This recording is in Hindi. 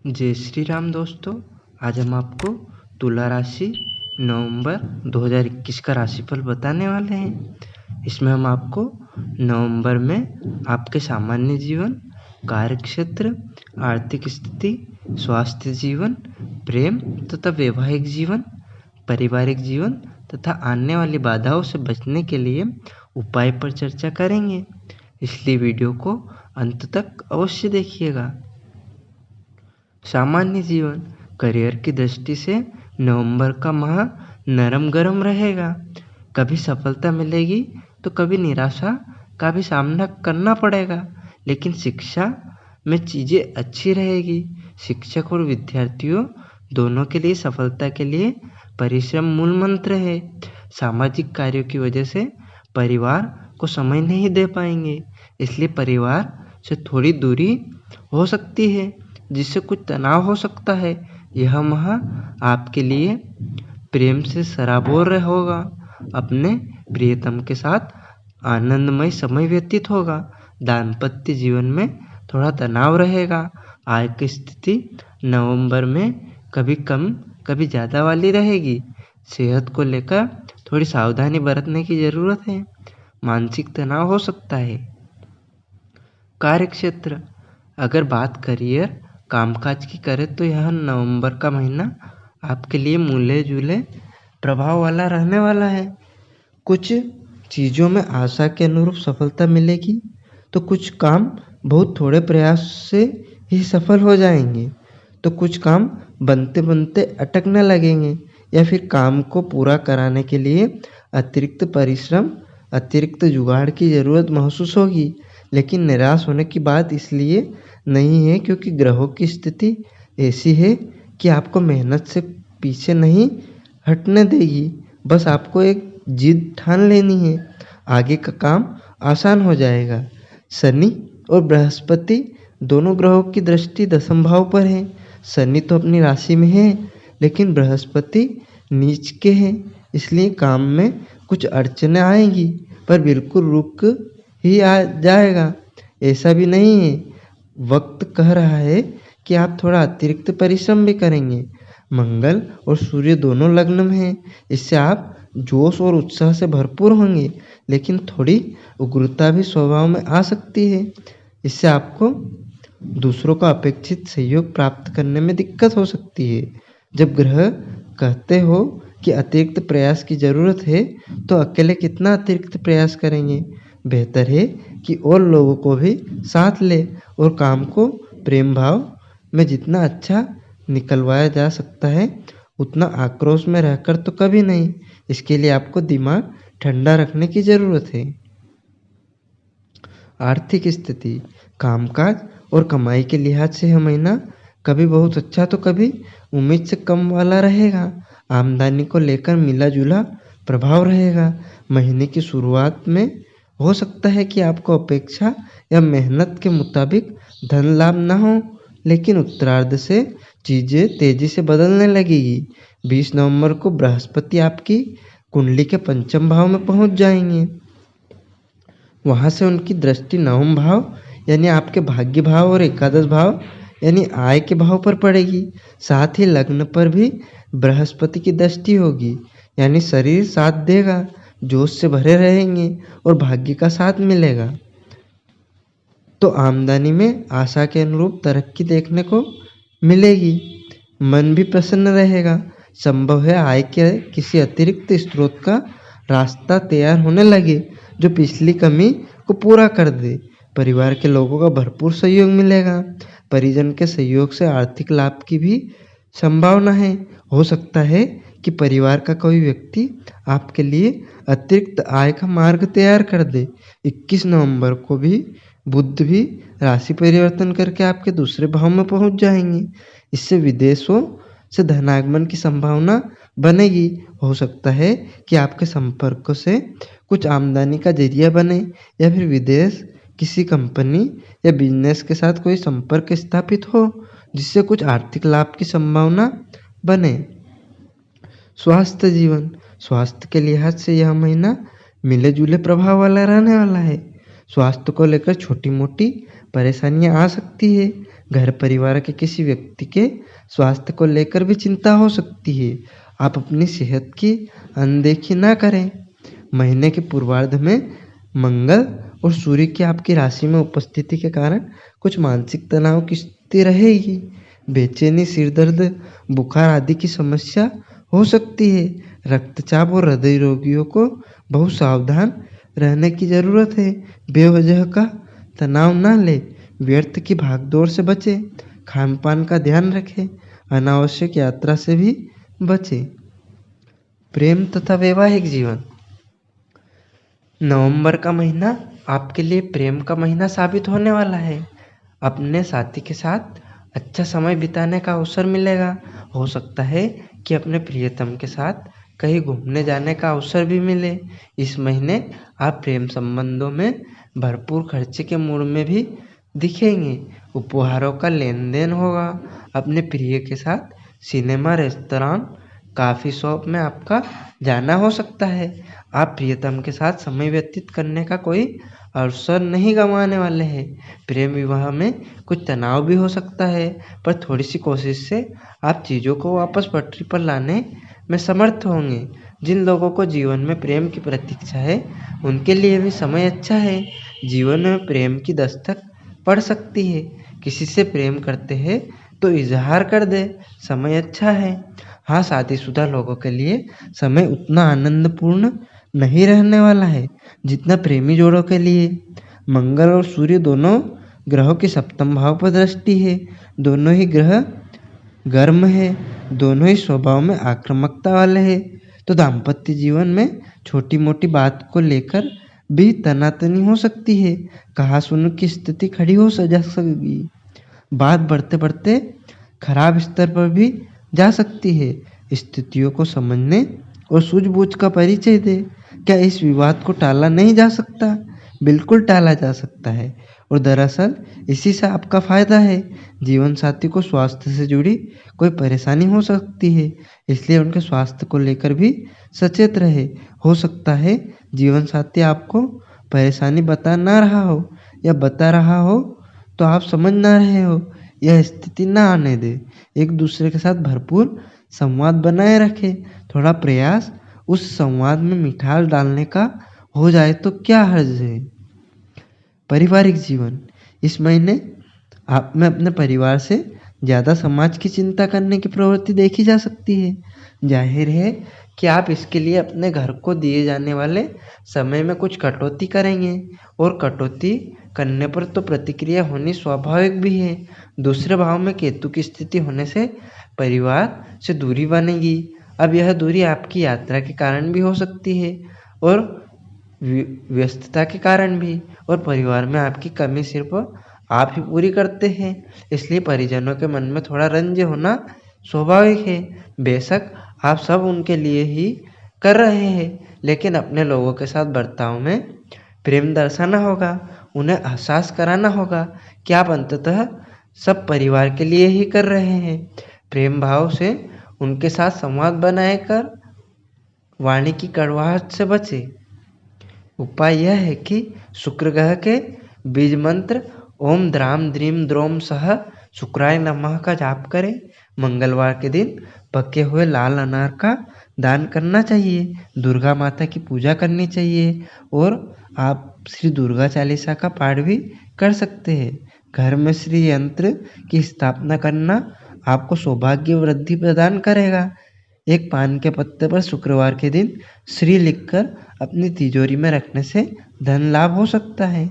जय श्री राम दोस्तों। आज हम आपको तुला राशि नवंबर 2021 का राशिफल बताने वाले हैं। इसमें हम आपको नवंबर में आपके सामान्य जीवन, कार्यक्षेत्र, आर्थिक स्थिति, स्वास्थ्य जीवन, प्रेम तथा वैवाहिक जीवन, पारिवारिक जीवन तथा आने वाली बाधाओं से बचने के लिए उपाय पर चर्चा करेंगे, इसलिए वीडियो को अंत तक अवश्य देखिएगा। सामान्य जीवन, करियर की दृष्टि से नवंबर का माह नरम गरम रहेगा। कभी सफलता मिलेगी तो कभी निराशा का भी सामना करना पड़ेगा, लेकिन शिक्षा में चीज़ें अच्छी रहेगी। शिक्षक और विद्यार्थियों दोनों के लिए सफलता के लिए परिश्रम मूल मंत्र है। सामाजिक कार्यों की वजह से परिवार को समय नहीं दे पाएंगे, इसलिए परिवार से थोड़ी दूरी हो सकती है, जिससे कुछ तनाव हो सकता है। यह माह आपके लिए प्रेम से सराबोर होगा। अपने प्रियतम के साथ आनंदमय समय व्यतीत होगा। दाम्पत्य जीवन में थोड़ा तनाव रहेगा। आय की स्थिति नवंबर में कभी कम कभी ज़्यादा वाली रहेगी। सेहत को लेकर थोड़ी सावधानी बरतने की ज़रूरत है। मानसिक तनाव हो सकता है। कार्यक्षेत्र, अगर बात करियर कामकाज की करें तो यह नवंबर का महीना आपके लिए मिले जुले प्रभाव वाला रहने वाला है। कुछ चीज़ों में आशा के अनुरूप सफलता मिलेगी, तो कुछ काम बहुत थोड़े प्रयास से ही सफल हो जाएंगे, तो कुछ काम बनते बनते अटकने लगेंगे, या फिर काम को पूरा कराने के लिए अतिरिक्त परिश्रम, अतिरिक्त जुगाड़ की ज़रूरत महसूस होगी। लेकिन निराश होने की बात इसलिए नहीं है क्योंकि ग्रहों की स्थिति ऐसी है कि आपको मेहनत से पीछे नहीं हटने देगी। बस आपको एक जिद ठान लेनी है, आगे का काम आसान हो जाएगा। शनि और बृहस्पति दोनों ग्रहों की दृष्टि दशम भाव पर है। शनि तो अपनी राशि में है, लेकिन बृहस्पति नीच के हैं, इसलिए काम में कुछ अड़चनें आएंगी, पर बिल्कुल रुक ही आ जाएगा ऐसा भी नहीं है। वक्त कह रहा है कि आप थोड़ा अतिरिक्त परिश्रम भी करेंगे। मंगल और सूर्य दोनों लग्न में हैं, इससे आप जोश और उत्साह से भरपूर होंगे, लेकिन थोड़ी उग्रता भी स्वभाव में आ सकती है। इससे आपको दूसरों का अपेक्षित सहयोग प्राप्त करने में दिक्कत हो सकती है। जब ग्रह कहते हो कि अतिरिक्त प्रयास की ज़रूरत है, तो अकेले कितना अतिरिक्त प्रयास करेंगे। बेहतर है कि और लोगों को भी साथ ले, और काम को प्रेम भाव में जितना अच्छा निकलवाया जा सकता है उतना आक्रोश में रहकर तो कभी नहीं। इसके लिए आपको दिमाग ठंडा रखने की ज़रूरत है। आर्थिक स्थिति, कामकाज और कमाई के लिहाज से यह महीना कभी बहुत अच्छा तो कभी उम्मीद से कम वाला रहेगा। आमदनी को लेकर मिला जुला प्रभाव रहेगा। महीने की शुरुआत में हो सकता है कि आपको अपेक्षा या मेहनत के मुताबिक धन लाभ न हो, लेकिन उत्तरार्ध से चीज़ें तेजी से बदलने लगेगी। 20 नवंबर को बृहस्पति आपकी कुंडली के पंचम भाव में पहुंच जाएंगे। वहां से उनकी दृष्टि नवम भाव यानी आपके भाग्य भाव और एकादश भाव यानी आय के भाव पर पड़ेगी। साथ ही लग्न पर भी बृहस्पति की दृष्टि होगी, यानी शरीर साथ देगा, जोश से भरे रहेंगे और भाग्य का साथ मिलेगा। तो आमदनी में आशा के अनुरूप तरक्की देखने को मिलेगी। मन भी प्रसन्न रहेगा। संभव है आय के किसी अतिरिक्त स्रोत का रास्ता तैयार होने लगे, जो पिछली कमी को पूरा कर दे। परिवार के लोगों का भरपूर सहयोग मिलेगा। परिजन के सहयोग से आर्थिक लाभ की भी संभावना है। हो सकता है कि परिवार का कोई व्यक्ति आपके लिए अतिरिक्त आय का मार्ग तैयार कर दे। 21 नवंबर को भी बुध भी राशि परिवर्तन करके आपके दूसरे भाव में पहुंच जाएंगे। इससे विदेशों से धनागमन की संभावना बनेगी। हो सकता है कि आपके संपर्कों से कुछ आमदनी का जरिया बने, या फिर विदेश किसी कंपनी या बिजनेस के साथ कोई संपर्क स्थापित हो, जिससे कुछ आर्थिक लाभ की संभावना बने। स्वास्थ्य जीवन, स्वास्थ्य के लिहाज से यह महीना मिले जुले प्रभाव वाला रहने वाला है। स्वास्थ्य को लेकर छोटी मोटी परेशानियां आ सकती है। घर परिवार के किसी व्यक्ति के स्वास्थ्य को लेकर भी चिंता हो सकती है। आप अपनी सेहत की अनदेखी ना करें। महीने के पूर्वार्ध में मंगल और सूर्य की आपकी राशि में उपस्थिति के कारण कुछ मानसिक तनाव की स्थिति रहेगी। बेचैनी, सिर दर्द, बुखार आदि की समस्या हो सकती है। रक्तचाप और हृदय रोगियों को बहुत सावधान रहने की ज़रूरत है। बेवजह का तनाव ना ले, व्यर्थ की भागदौड़ से बचें, खान पान का ध्यान रखें, अनावश्यक यात्रा से भी बचें। प्रेम तथा वैवाहिक जीवन। नवंबर का महीना आपके लिए प्रेम का महीना साबित होने वाला है। अपने साथी के साथ अच्छा समय बिताने का अवसर मिलेगा। हो सकता है कि अपने प्रियतम के साथ कहीं घूमने जाने का अवसर भी मिले। इस महीने आप प्रेम संबंधों में भरपूर खर्चे के मूड में भी दिखेंगे। उपहारों का लेन देन होगा। अपने प्रिय के साथ सिनेमा, रेस्तरां, कॉफ़ी शॉप में आपका जाना हो सकता है। आप प्रियतम के साथ समय व्यतीत करने का कोई अवसर नहीं गंवाने वाले हैं। प्रेम विवाह में कुछ तनाव भी हो सकता है, पर थोड़ी सी कोशिश से आप चीज़ों को वापस पटरी पर लाने में समर्थ होंगे। जिन लोगों को जीवन में प्रेम की प्रतीक्षा है, उनके लिए भी समय अच्छा है। जीवन में प्रेम की दस्तक पड़ सकती है। किसी से प्रेम करते हैं तो इजहार कर दे, समय अच्छा है। हाँ, शादीशुदा लोगों के लिए समय उतना आनंदपूर्ण नहीं रहने वाला है जितना प्रेमी जोड़ों के लिए। मंगल और सूर्य दोनों ग्रहों की सप्तम भाव पर दृष्टि है। दोनों ही ग्रह गर्म है, दोनों ही स्वभाव में आक्रामकता वाले हैं। तो दाम्पत्य जीवन में छोटी मोटी बात को लेकर भी तनातनी हो सकती है। कहा सुन की स्थिति खड़ी हो जा सकती, बात बढ़ते बढ़ते खराब स्तर पर भी जा सकती है। स्थितियों को समझने और सूझबूझ का परिचय दे। क्या इस विवाद को टाला नहीं जा सकता? बिल्कुल टाला जा सकता है, और दरअसल इसी से आपका फायदा है। जीवन साथी को स्वास्थ्य से जुड़ी कोई परेशानी हो सकती है, इसलिए उनके स्वास्थ्य को लेकर भी सचेत रहे। हो सकता है जीवन साथी आपको परेशानी बता ना रहा हो, या बता रहा हो तो आप समझ ना रहे हो। यह स्थिति ना आने दे। एक दूसरे के साथ भरपूर संवाद बनाए रखें। थोड़ा प्रयास उस संवाद में मिठास डालने का हो जाए तो क्या हर्ज है। पारिवारिक जीवन। इस महीने आप में अपने परिवार से ज़्यादा समाज की चिंता करने की प्रवृत्ति देखी जा सकती है। जाहिर है कि आप इसके लिए अपने घर को दिए जाने वाले समय में कुछ कटौती करेंगे, और कटौती करने पर तो प्रतिक्रिया होनी स्वाभाविक भी है। दूसरे भाव में केतु की स्थिति होने से परिवार से दूरी बनेगी। अब यह दूरी आपकी यात्रा के कारण भी हो सकती है, और व्यस्तता के कारण भी, और परिवार में आपकी कमी सिर्फ आप ही पूरी करते हैं, इसलिए परिजनों के मन में थोड़ा रंज होना स्वाभाविक है। बेशक आप सब उनके लिए ही कर रहे हैं, लेकिन अपने लोगों के साथ बर्ताव में प्रेम दर्शाना होगा। उन्हें एहसास कराना होगा कि आप अंततः सब परिवार के लिए ही कर रहे हैं। प्रेम भाव से उनके साथ संवाद बनाए कर वाणी की कड़वाहट से बचे। उपाय यह है कि शुक्र ग्रह के बीज मंत्र ओम द्राम द्रीम द्रोम सह शुक्राय नमः का जाप करें। मंगलवार के दिन पके हुए लाल अनार का दान करना चाहिए। दुर्गा माता की पूजा करनी चाहिए, और आप श्री दुर्गा चालीसा का पाठ भी कर सकते हैं। घर में श्री यंत्र की स्थापना करना आपको सौभाग्य वृद्धि प्रदान करेगा। एक पान के पत्ते पर शुक्रवार के दिन श्री लिखकर अपनी तिजोरी में रखने से धन लाभ हो सकता है।